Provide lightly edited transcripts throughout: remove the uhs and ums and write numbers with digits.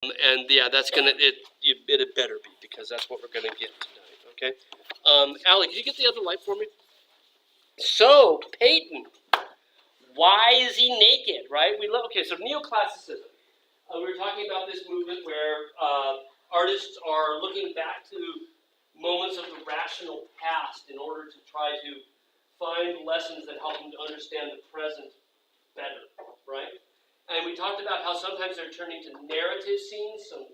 And yeah, that's gonna it better be, because that's what we're gonna get tonight. Okay, Allie, could you get the other light for me? So Peyton, why is he naked? Right? Okay. So neoclassicism. We were talking about this movement where artists are looking back to moments of the rational past in order to try to find lessons that help them to understand the present better, right? And we talked about how sometimes they're turning to narrative scenes, some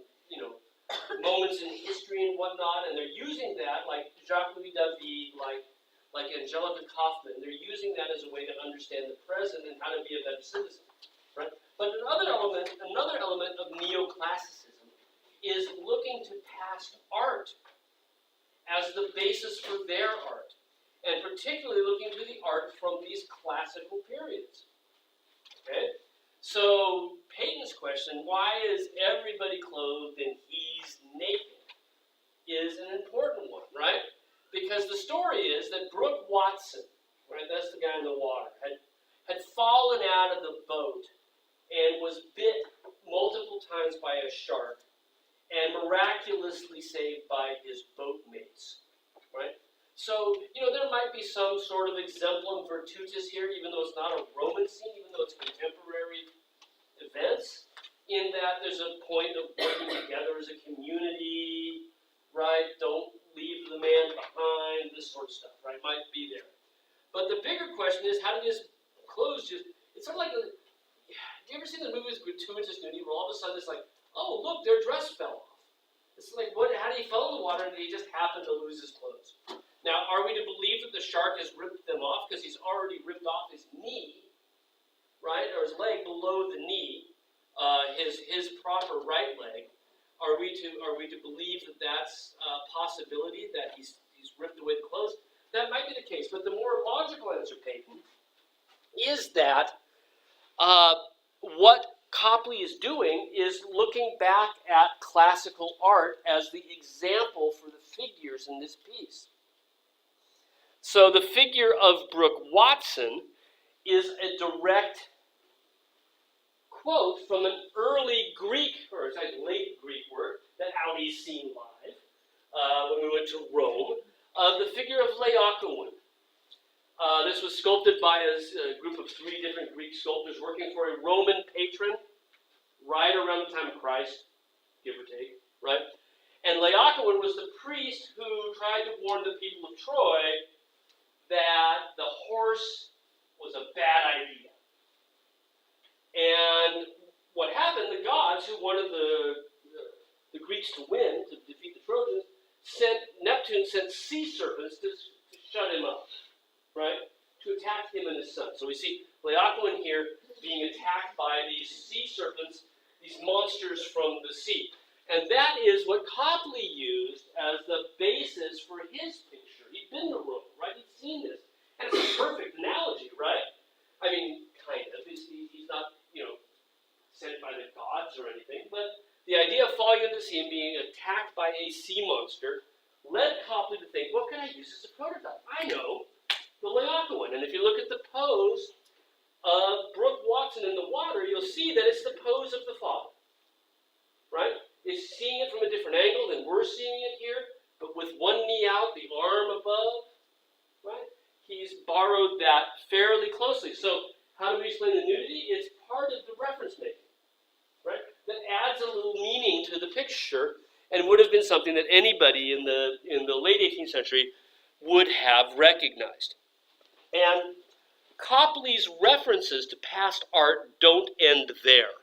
moments in history and whatnot, and they're using that, like Jacques-Louis David, like Angelica Kauffman. They're using that as a way to understand the present and how to be a better citizen, right? But another element of neoclassicism is looking to past art as the basis for their art, and particularly looking to the art from these classical periods. Okay? So Peyton's question, why is everybody clothed and he's naked, is an important one, right? Because the story is that Brooke Watson, right, that's the guy in the water, had fallen out of the boat and was bit multiple times by a shark and miraculously saved by his boatmates, right? So, there might be some sort of exemplum virtutis here, even though it's not a Roman scene, even though it's contemporary events, in that there's a point of working together as a community, right? Don't leave the man behind, this sort of stuff, right? Might be there. But the bigger question is, how did his clothes it's sort of like, have you ever seen the movies Gratuitous Nudity, where all of a sudden it's like, oh, look, their dress fell off. It's like, how did he fall in the water and he just happened to lose his clothes? Now, are we to believe that the shark has ripped them off because he's already ripped off his knee, right, or his leg below the knee, his proper right leg? Are we to believe that that's a possibility, that he's ripped away the clothes? That might be the case, but the more logical answer, Peyton, is that what Copley is doing is looking back at classical art as the example for the figures in this piece. So the figure of Brooke Watson is a direct quote from an early Greek, or late Greek work that Ali's seen live when we went to Rome, the figure of Laocoon. This was sculpted by a group of 3 different Greek sculptors working for a Roman patron right around the time of Christ, give or take, right? And Laocoon was the priest who tried to warn the people of Troy that the horse was a bad idea. And what happened, the gods, who wanted the Greeks to win, to defeat the Trojans, Neptune sent sea serpents to shut him up, right? To attack him and his son. So we see Laocoon here being attacked by these sea serpents, these monsters from the sea. And that is what Copley used as the basis for his picture. He'd been to Rome, right? He'd seen this. And it's a perfect analogy, right? I mean, kind of. He's not, sent by the gods or anything, but the idea of falling into the sea and being attacked by a sea monster led Copley to think, what can I use as a prototype? I know, the Laocoon. And if you look at the pose of Brooke Watson in the water, you'll see that it's the pose of the Father, right? It's seeing it from a different angle than we're seeing it here, but with one knee out, the arm above, right? He's borrowed that fairly closely. So how do we explain the nudity? It's part of the reference making, right? That adds a little meaning to the picture and would have been something that anybody in the late 18th century would have recognized. And Copley's references to past art don't end there.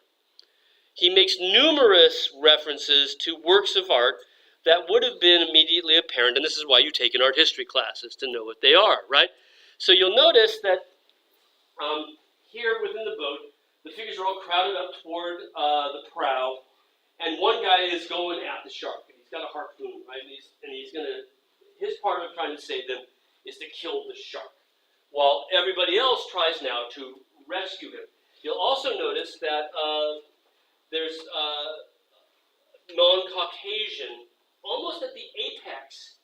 He makes numerous references to works of art that would have been immediately apparent, and this is why you take in art history classes, to know what they are, right? So you'll notice that here within the boat, the figures are all crowded up toward the prow, and one guy is going at the shark, and he's got a harpoon, right? And he's going to, his part of trying to save them is to kill the shark, while everybody else tries now to rescue him. You'll also notice that there's non-Caucasian, almost at the apex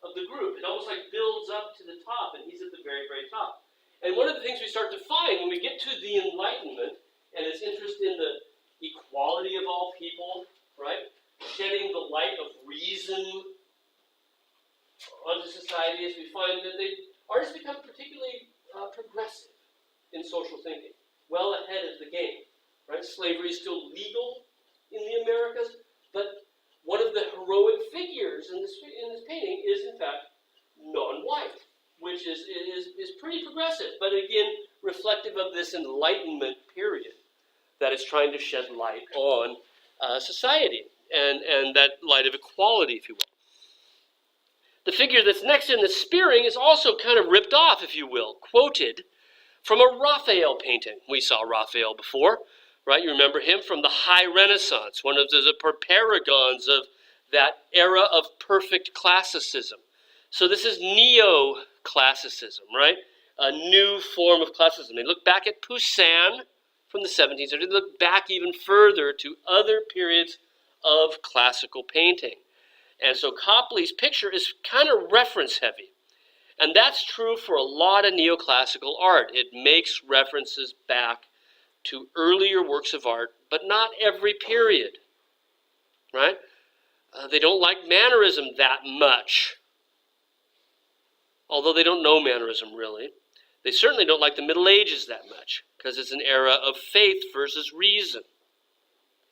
of the group. It almost like builds up to the top, and he's at the very, very top. And one of the things we start to find when we get to the Enlightenment and its interest in the equality of all people, right? Shedding the light of reason onto society, as we find that artists become particularly progressive in social thinking, well ahead of the game. Right? Slavery is still legal in the Americas, but one of the heroic figures in this painting is, in fact, non-white, which is pretty progressive, but again, reflective of this Enlightenment period that is trying to shed light on society and that light of equality, if you will. The figure that's next in the spearing is also kind of ripped off, if you will, quoted from a Raphael painting. We saw Raphael before, right? You remember him from the High Renaissance, one of the paragons of that era of perfect classicism. So this is neo-classicism, right? A new form of classicism. They look back at Poussin from the 17th century. They look back even further to other periods of classical painting. And so Copley's picture is kind of reference heavy. And that's true for a lot of neoclassical art. It makes references back to earlier works of art, but not every period, right? They don't like mannerism that much, although they don't know mannerism really. They certainly don't like the Middle Ages that much, because it's an era of faith versus reason,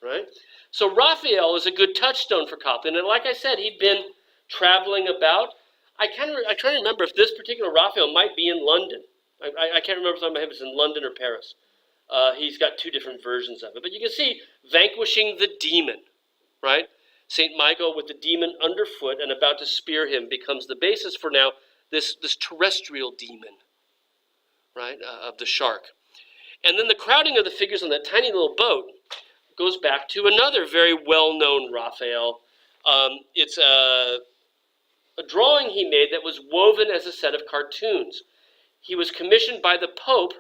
right? So Raphael is a good touchstone for Copley, and like I said, he'd been traveling about. I try to remember if this particular Raphael might be in London. I can't remember if it's in London or Paris. He's got two different versions of it. But you can see vanquishing the demon, right? St. Michael with the demon underfoot and about to spear him becomes the basis for now this terrestrial demon, right, of the shark. And then the crowding of the figures on that tiny little boat goes back to another very well-known Raphael. It's a drawing he made that was woven as a set of cartoons. He was commissioned by the Pope,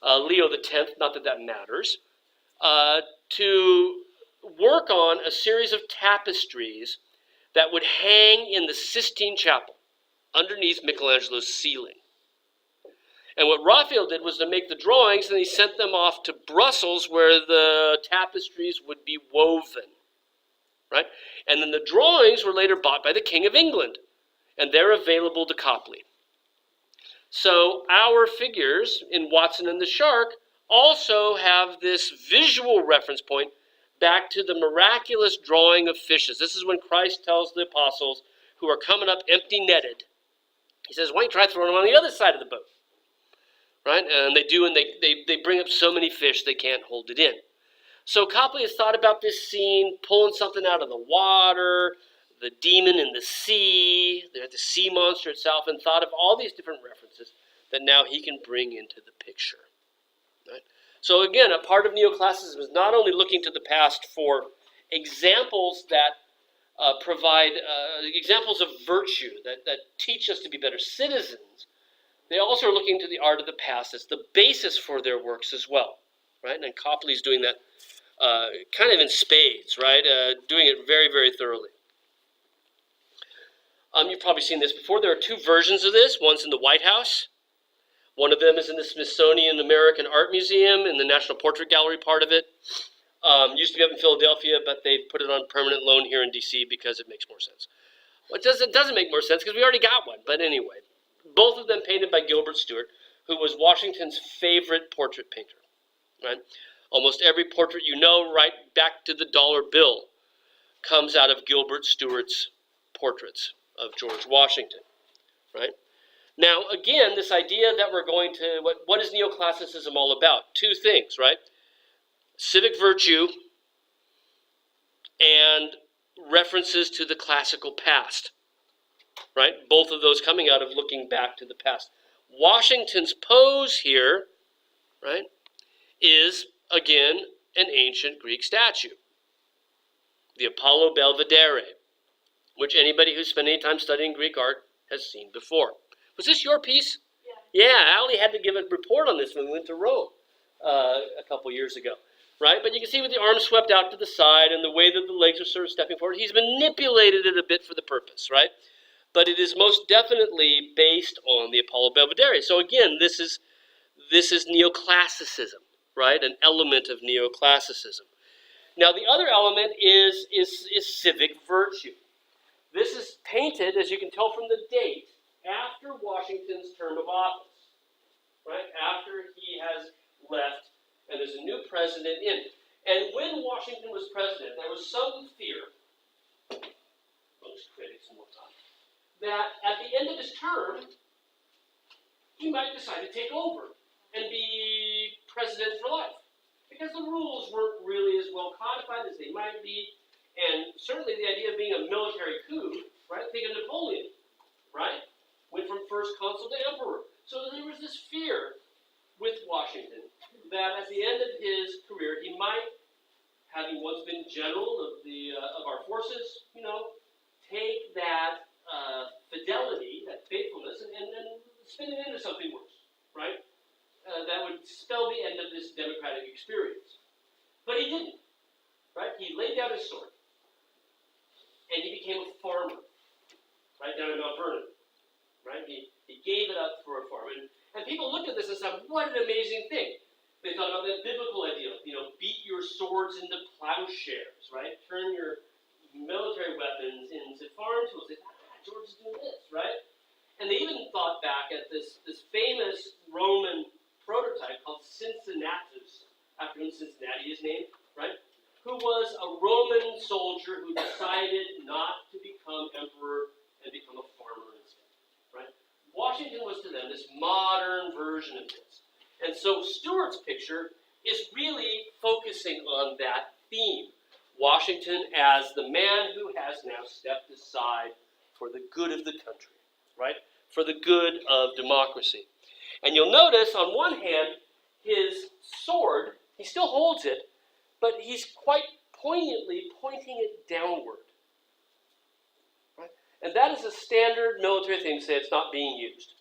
Leo X, not that that matters, to work on a series of tapestries that would hang in the Sistine Chapel underneath Michelangelo's ceiling. And what Raphael did was to make the drawings, and he sent them off to Brussels where the tapestries would be woven. Right? And then the drawings were later bought by the King of England, and they're available to Copley. So our figures in Watson and the Shark also have this visual reference point back to the miraculous drawing of fishes. This is when Christ tells the apostles who are coming up empty-netted, he says, why don't you try throwing them on the other side of the boat? Right? And they do, and they bring up so many fish they can't hold it in. So Copley has thought about this scene, pulling something out of the water, the demon in the sea, the sea monster itself, and thought of all these different references that now he can bring into the picture. Right? So again, a part of neoclassicism is not only looking to the past for examples that provide examples of virtue, that teach us to be better citizens. They also are looking to the art of the past as the basis for their works as well. Right? And Copley's doing that kind of in spades, right? Doing it very, very thoroughly. You've probably seen this before. There are two versions of this. One's in the White House. One of them is in the Smithsonian American Art Museum in the National Portrait Gallery part of it. Used to be up in Philadelphia, but they put it on permanent loan here in D.C. because it makes more sense. Well, it doesn't make more sense because we already got one. But anyway, both of them painted by Gilbert Stuart, who was Washington's favorite portrait painter. Right? Almost every portrait you know, right back to the dollar bill, comes out of Gilbert Stuart's portraits of George Washington, right? Now, again, this idea that we're going to, what is neoclassicism all about? Two things, right? Civic virtue and references to the classical past, right? Both of those coming out of looking back to the past. Washington's pose here, right, is, again, an ancient Greek statue. The Apollo Belvedere, which anybody who's spent any time studying Greek art has seen before. Was this your piece? Yeah, Ali had to give a report on this when we went to Rome a couple years ago, right? But you can see with the arms swept out to the side and the way that the legs are sort of stepping forward, he's manipulated it a bit for the purpose, right? But it is most definitely based on the Apollo Belvedere. So again, this is neoclassicism, right? An element of neoclassicism. Now, the other element is civic virtue. This is painted, as you can tell from the date, after Washington's term of office, right? After he has left and there's a new president in. And when Washington was president, there was some fear, most critics and whatnot, that at the end of his term, he might decide to take over and be president for life. Because the rules weren't really as well codified as they might be, and certainly the idea of being a military coup, right? Think of Napoleon, right? Went from first consul to emperor. So there was this fear with Washington that at the end of his career, he might, having once been general of our forces, take that fidelity, that faithfulness, and spin it into something worse, right? That would spell the end of this democratic experience. But he didn't, right? He laid down his sword, and he became a farmer, right, down in Mount Vernon, right? He gave it up for a farm. And people looked at this and said, what an amazing thing. They thought about that biblical ideal, beat your swords into plowshares, right? Turn your military weapons into farm tools. They thought, George is doing this, right? And they even thought back at this famous Roman prototype called Cincinnatus, after whom Cincinnati is named, right? Who was a Roman soldier who decided not to become emperor and become a farmer instead, right? Washington was to them this modern version of this. And so Stuart's picture is really focusing on that theme. Washington as the man who has now stepped aside for the good of the country, right? For the good of democracy. And you'll notice, on one hand, his sword, he still holds it, but he's quite poignantly pointing it downward. Right? And that is a standard military thing to say it's not being used.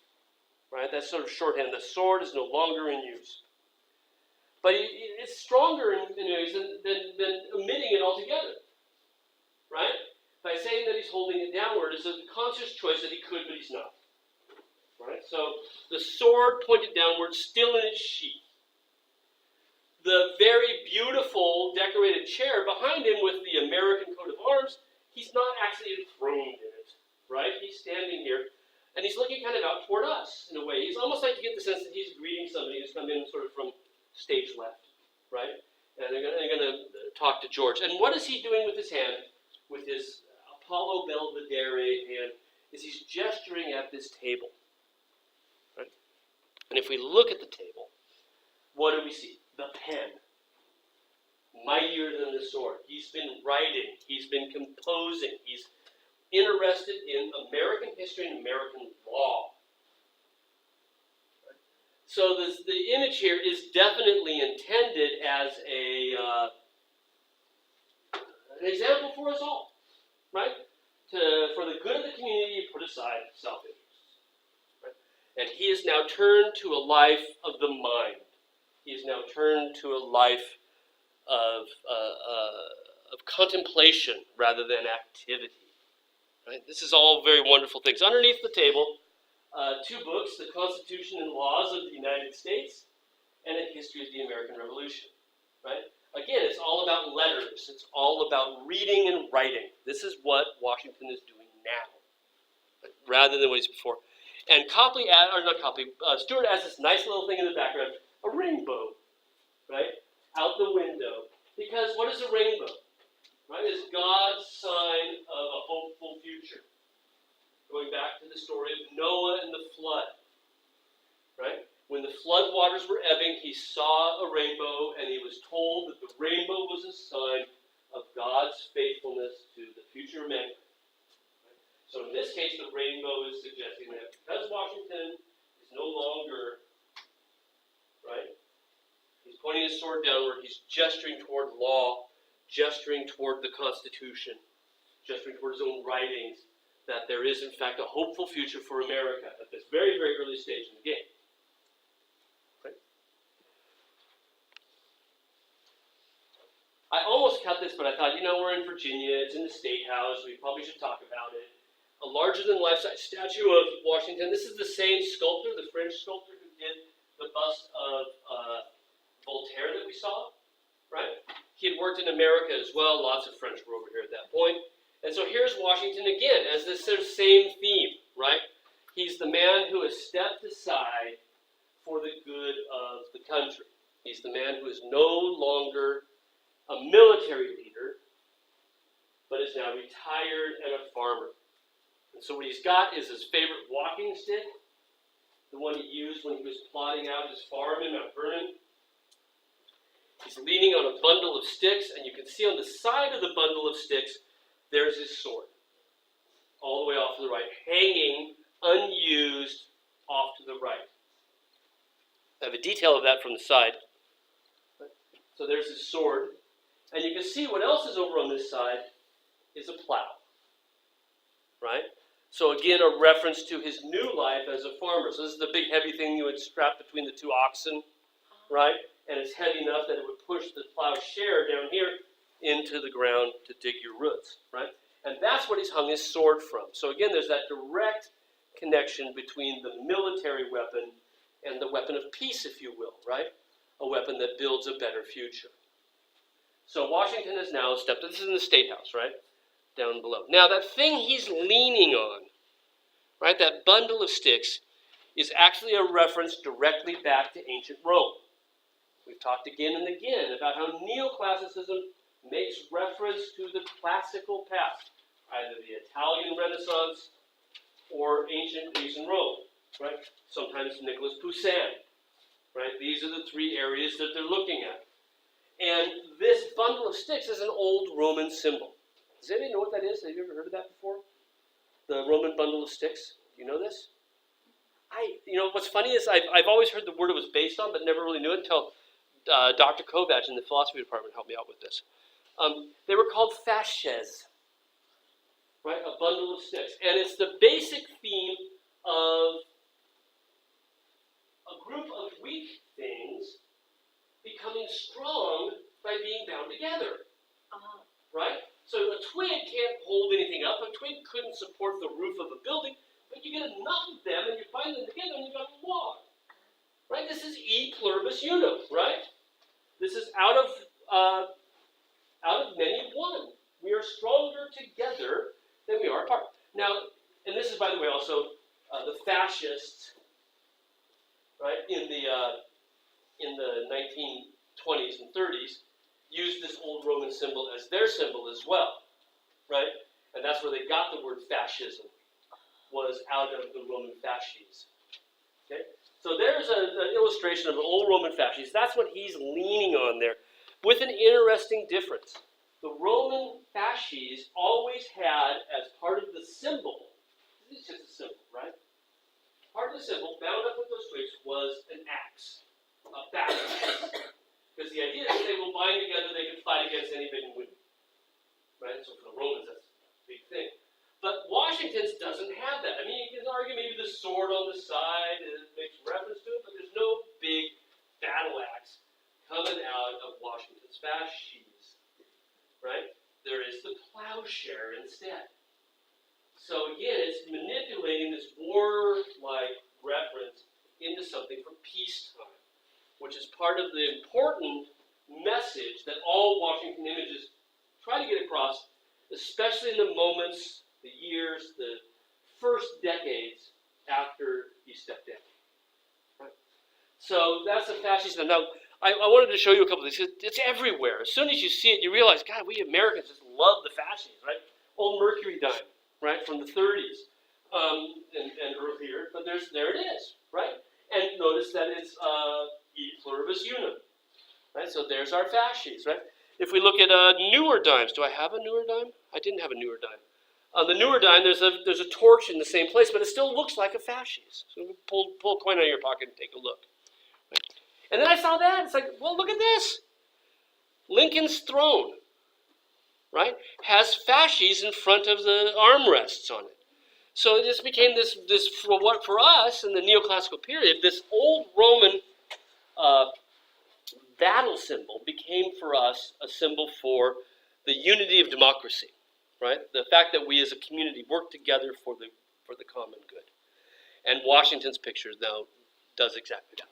Right? That's sort of shorthand. The sword is no longer in use. But it's stronger in ways than omitting it altogether. Right? By saying that he's holding it downward is a conscious choice that he could, but he's not. Right? So the sword pointed downward, still in its sheath. The very beautiful decorated chair behind him with the American coat of arms, he's not actually enthroned in it. Right? He's standing here, and he's looking kind of out toward us in a way. He's almost like you get the sense that he's greeting somebody who's come in sort of from stage left. Right? And they're going to talk to George. And what is he doing with his hand, with his Apollo Belvedere hand, is he's gesturing at this table. Right? And if we look at the table, what do we see? The pen. Mightier than the sword. He's been writing. He's been composing. He's interested in American history and American law. Right? So the image here is definitely intended as an example for us all. Right? For the good of the community, put aside self-interest. Right? And he is now turned to a life of the mind. He is now turned to a life of contemplation rather than activity. Right? This is all very wonderful things. Underneath the table, two books, The Constitution and Laws of the United States and A History of the American Revolution. Right? Again, it's all about letters. It's all about reading and writing. This is what Washington is doing now, rather than what he's before. And Stuart has this nice little thing in the background, a rainbow, right, out the window. Because what is a rainbow? Right, it's God's sign of a hopeful future. Going back to the story of Noah and the flood, right? When the flood waters were ebbing, he saw a rainbow, and he was told that the rainbow was a sign of God's faithfulness to the future of mankind. Right? So in this case, the rainbow is suggesting that because Washington is no longer, right, he's pointing his sword downward, he's gesturing toward law, gesturing toward the Constitution, gesturing toward his own writings, that there is, in fact, a hopeful future for America at this very, very early stage in the game. I almost cut this, but I thought, we're in Virginia, it's in the State House, we probably should talk about it. A larger-than-life-size statue of Washington. This is the same sculptor, the French sculptor who did the bust of Voltaire that we saw, right? He had worked in America as well. Lots of French were over here at that point. And so here's Washington again as this sort of same theme, right? He's the man who has stepped aside for the good of the country. He's the man who is no longer a military leader, but is now retired and a farmer. And so what he's got is his favorite walking stick, the one he used when he was plotting out his farm in Mount Vernon. He's leaning on a bundle of sticks, and you can see on the side of the bundle of sticks, there's his sword, all the way off to the right, hanging unused off to the right. I have a detail of that from the side. So there's his sword, and you can see what else is over on this side is a plow, right? So again, a reference to his new life as a farmer. So this is the big heavy thing you would strap between the two oxen, right? And it's heavy enough that it would push the plowshare down here into the ground to dig your roots, right? And that's what he's hung his sword from. So again, there's that direct connection between the military weapon and the weapon of peace, if you will, right? A weapon that builds a better future. So Washington has now stepped, this is in the State House, right? Down below. Now that thing he's leaning on, right, that bundle of sticks, is actually a reference directly back to ancient Rome. We've talked again and again about how neoclassicism makes reference to the classical past, either the Italian Renaissance or ancient Greece and Rome, right? Sometimes Nicolas Poussin, right? These are the three areas that they're looking at. And this bundle of sticks is an old Roman symbol. Does anybody know what that is? Have you ever heard of that before? The Roman bundle of sticks? Do you know this? What's funny is I've always heard the word it was based on, but never really knew it until Dr. Kovac in the philosophy department helped me out with this. They were called fasces, right? A bundle of sticks. And it's the basic theme of a group of weak things becoming strong by being bound together, right? So a twig can't hold anything up. A twig couldn't support the roof of a building, but you get enough of them and you bind them together and you've got a log, right? This is e pluribus unum, right? This is out of many one. We are stronger together than we are apart. Now, and this is, by the way, also the fascists, right? In the 1920s and 30s, used this old Roman symbol as their symbol as well, right? And that's where they got the word fascism, was out of the Roman fasces. Okay? So there's an illustration of an old Roman fasces. That's what he's leaning on there, with an interesting difference. The Roman fasces always had, as part of the symbol, this is just a symbol, right? Part of the symbol, bound up with those twigs, was an axe, a battle axe. Because the idea is that they will bind together, they can fight against anybody and win. Right? So for the Romans, that's a big thing. But Washington's doesn't have that. I mean, you can argue maybe the sword on the side makes reference to it, but there's no big battle axe coming out of Washington's fasces. Right? There is the plowshare instead. So again, it's manipulating this war-like reference into something from peacetime, which is part of the important message that all Washington images try to get across, especially in the moments, the years, the first decades after he stepped in. Right? So that's the fascism. Now, I wanted to show you a couple of things. It's everywhere. As soon as you see it, you realize, God, we Americans just love the fascism, right? Old Mercury dime, right, from the 30s and earlier. But there it is, right? And notice that it's e pluribus unum, right? So there's our fasces, right? If we look at newer dimes, do I have a newer dime? I didn't have a newer dime. The newer dime, there's a torch in the same place, but it still looks like a fasces. So pull a coin out of your pocket and take a look. Right? And then I saw that. It's like, well, look at this. Lincoln's throne, right, has fasces in front of the armrests on it. So it just became this for us in the neoclassical period, this old Roman battle symbol became for us a symbol for the unity of democracy, right? The fact that we as a community work together for the common good. And Washington's picture now does exactly that.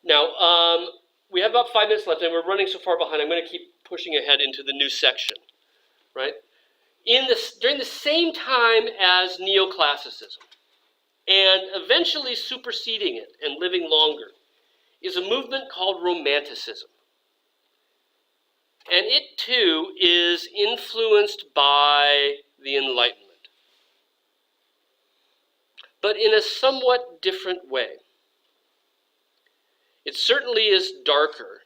Now, we have about 5 minutes left, and we're running so far behind. I'm going to keep pushing ahead into the new section, right? During the same time as neoclassicism, and eventually superseding it and living longer, is a movement called Romanticism. And it, too, is influenced by the Enlightenment, but in a somewhat different way. It certainly is darker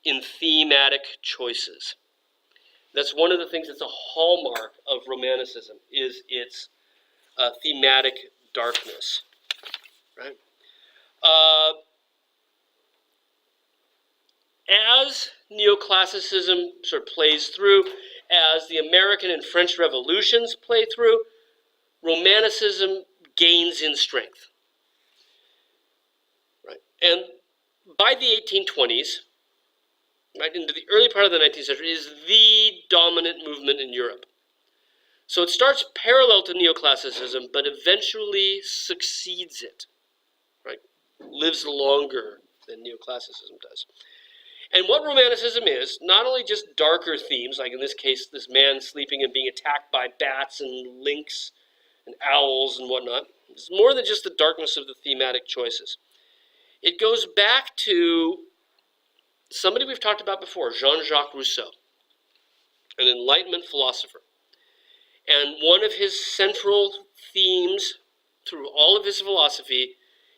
in thematic choices. That's one of the things that's a hallmark of Romanticism, is its thematic darkness, right? As neoclassicism sort of plays through, as the American and French revolutions play through, Romanticism gains in strength, right? And by the 1820s, right into the early part of the 19th century, is the dominant movement in Europe. So it starts parallel to neoclassicism, but eventually succeeds it, right? Lives longer than neoclassicism does. And what Romanticism is, not only just darker themes, like in this case, this man sleeping and being attacked by bats and lynx and owls and whatnot. It's more than just the darkness of the thematic choices. It goes back to somebody we've talked about before, Jean-Jacques Rousseau, an Enlightenment philosopher. And one of his central themes through all of his philosophy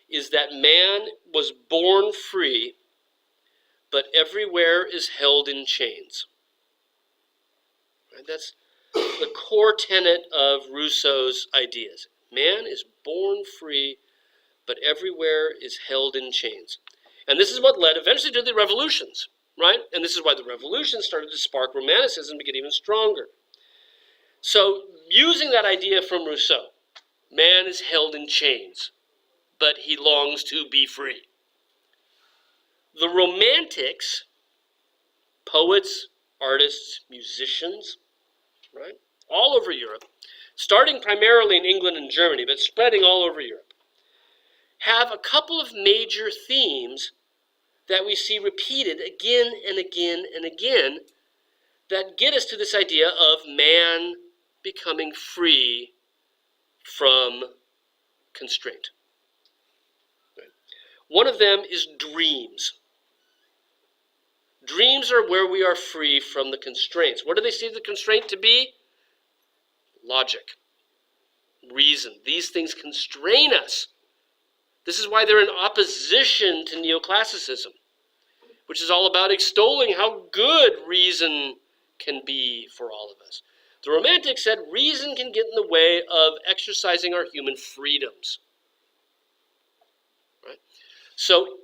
is that man was born free, but everywhere is held in chains. Right? That's the core tenet of Rousseau's ideas. Man is born free, but everywhere is held in chains. And this is what led eventually to the revolutions, right? And this is why the revolutions started to spark Romanticism to get even stronger. So, using that idea from Rousseau, man is held in chains, but he longs to be free. The Romantics, poets, artists, musicians, right, all over Europe, starting primarily in England and Germany, but spreading all over Europe, have a couple of major themes that we see repeated again and again and again that get us to this idea of man becoming free from constraint. Right? One of them is dreams. Dreams are where we are free from the constraints. What do they see the constraint to be? Logic, reason. These things constrain us. This is why they're in opposition to neoclassicism, which is all about extolling how good reason can be for all of us. The Romantics said reason can get in the way of exercising our human freedoms. Right? So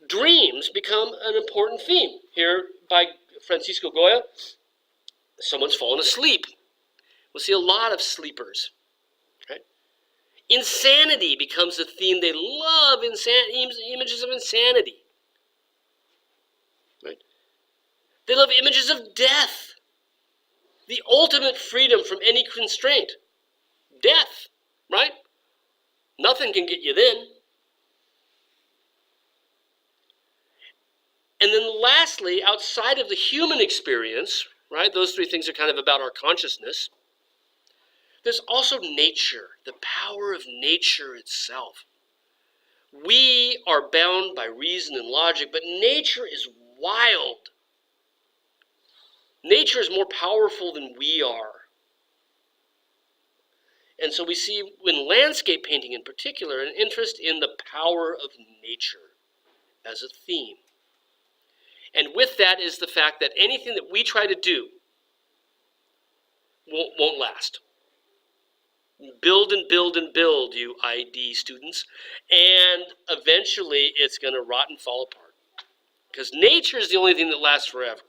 dreams become an important theme. Here by Francisco Goya, someone's fallen asleep. We'll see a lot of sleepers. Right? Insanity becomes a theme. They love images of insanity. Right? They love images of death. The ultimate freedom from any constraint. Death, right? Nothing can get you then. And then lastly, outside of the human experience, right? Those three things are kind of about our consciousness. There's also nature, the power of nature itself. We are bound by reason and logic, but nature is wild. Nature is more powerful than we are. And so we see, in landscape painting in particular, an interest in the power of nature as a theme. And with that is the fact that anything that we try to do won't last. Build and build and build, you ID students, and eventually it's going to rot and fall apart. Because nature is the only thing that lasts forever.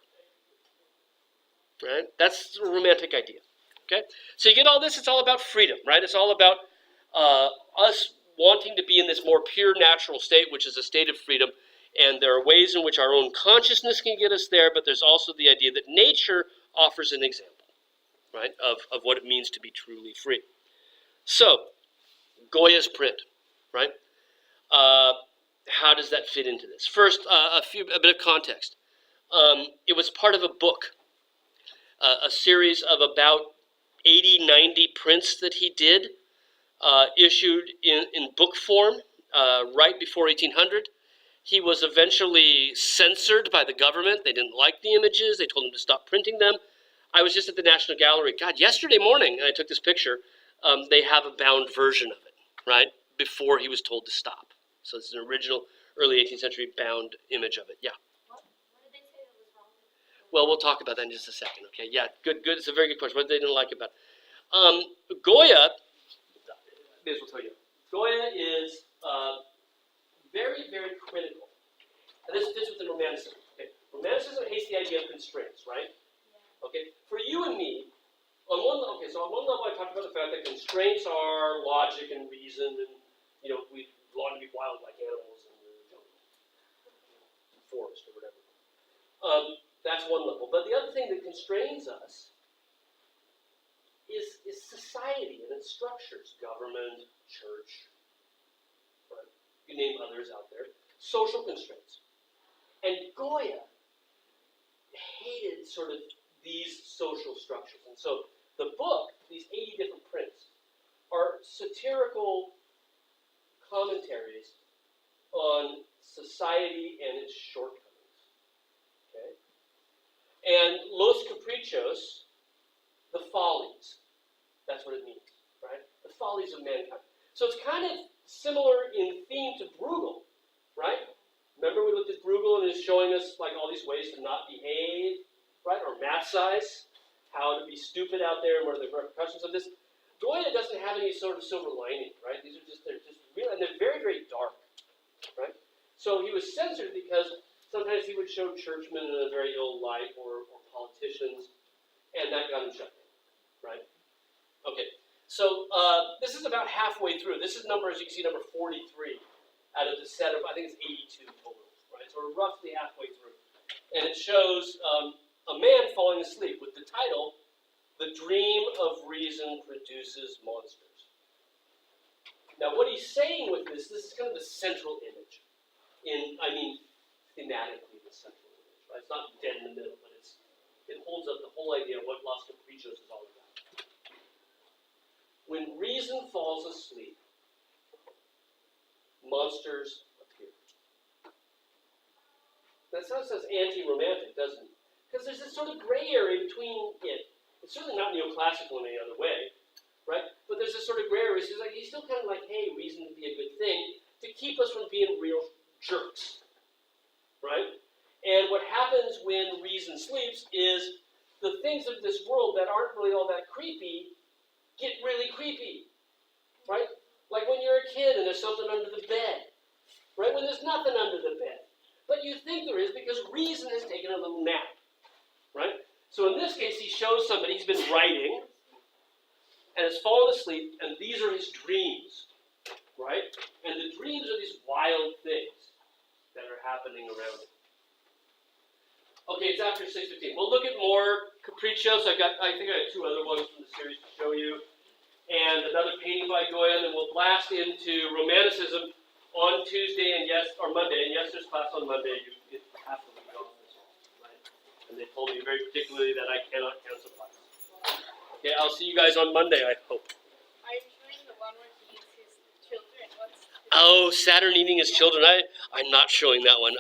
Right? That's the Romantic idea. Okay? So you get all this, it's all about freedom, right? It's all about us wanting to be in this more pure natural state, which is a state of freedom. And there are ways in which our own consciousness can get us there, but there's also the idea that nature offers an example, right, of what it means to be truly free. So, Goya's print, right? how does that fit into this? First, a bit of context. It was part of a book, a series of about 80, 90 prints that he did, issued in book form right before 1800. He was eventually censored by the government. They didn't like the images. They told him to stop printing them. I was just at the National Gallery, yesterday morning, and I took this picture. They have a bound version of it, right, before he was told to stop. So it's an original early 18th century bound image of it. Yeah. What did they say that was wrong? Well, we'll talk about that in just a second, okay? Yeah, good. It's a very good question. What they didn't like about it. Goya, this will tell you. Goya is very, very critical. And this fits with the Romanticism. Okay? Romanticism hates the idea of constraints, right? Yeah. Okay? For you and me, on one level, I talked about the fact that constraints are logic and reason, and we long to be wild like animals in the jungle, forest or whatever. That's one level. But the other thing that constrains us is society and its structures, government, church, right? You name others out there. Social constraints. And Goya hated sort of these social structures. And so the book, these 80 different prints, are satirical commentaries on society and its shortcomings. Okay? And Los Caprichos, the follies. That's what it means, right? The follies of mankind. So it's kind of similar in theme to Bruegel, right? Remember we looked at Bruegel and it's showing us like all these ways to not behave, right? Or Matsice, how to be stupid out there and what are the repercussions of this. Goya doesn't have any sort of silver lining, right? They're just real, and they're very, very dark, right? So he was censored because sometimes he would show churchmen in a very ill light or politicians, and that got him shut down, right? Okay, so this is about halfway through. This is number, as you can see, number 43 out of the set of, I think it's 82 total, right? So we're roughly halfway through. And it shows a man falling asleep with the title, "The Dream of Reason Produces Monsters." Now what he's saying with this is kind of the central image. Thematically the central image, right? It's not dead in the middle, but it holds up the whole idea of what Los Caprichos is all about. When reason falls asleep, monsters appear. That sounds anti-romantic, doesn't it? Because there's this sort of gray area between it. It's certainly not neoclassical in any other way, right? But there's this sort of gray area. He's still kind of like, hey, reason would be a good thing to keep us from being real jerks, right? And what happens when reason sleeps is the things of this world that aren't really all that creepy get really creepy, right? Like when you're a kid and there's something under the bed, right? When there's nothing under the bed. But you think there is because reason has taken a little nap, right? So in this case, he shows somebody, he's been writing, and has fallen asleep, and these are his dreams, right? And the dreams are these wild things that are happening around him. Okay, it's after 6:15. We'll look at more Caprichos. I think I have two other ones from the series to show you. And another painting by Goya, and then we'll blast into Romanticism on Tuesday or Monday. And yes, there's class on Monday. You have to leave off this, right? And they told me very particularly that I cannot cancel class. Okay, I'll see you guys on Monday, I hope. Are you showing the one where he eats his children? Oh, Saturn eating his children. I'm not showing that one.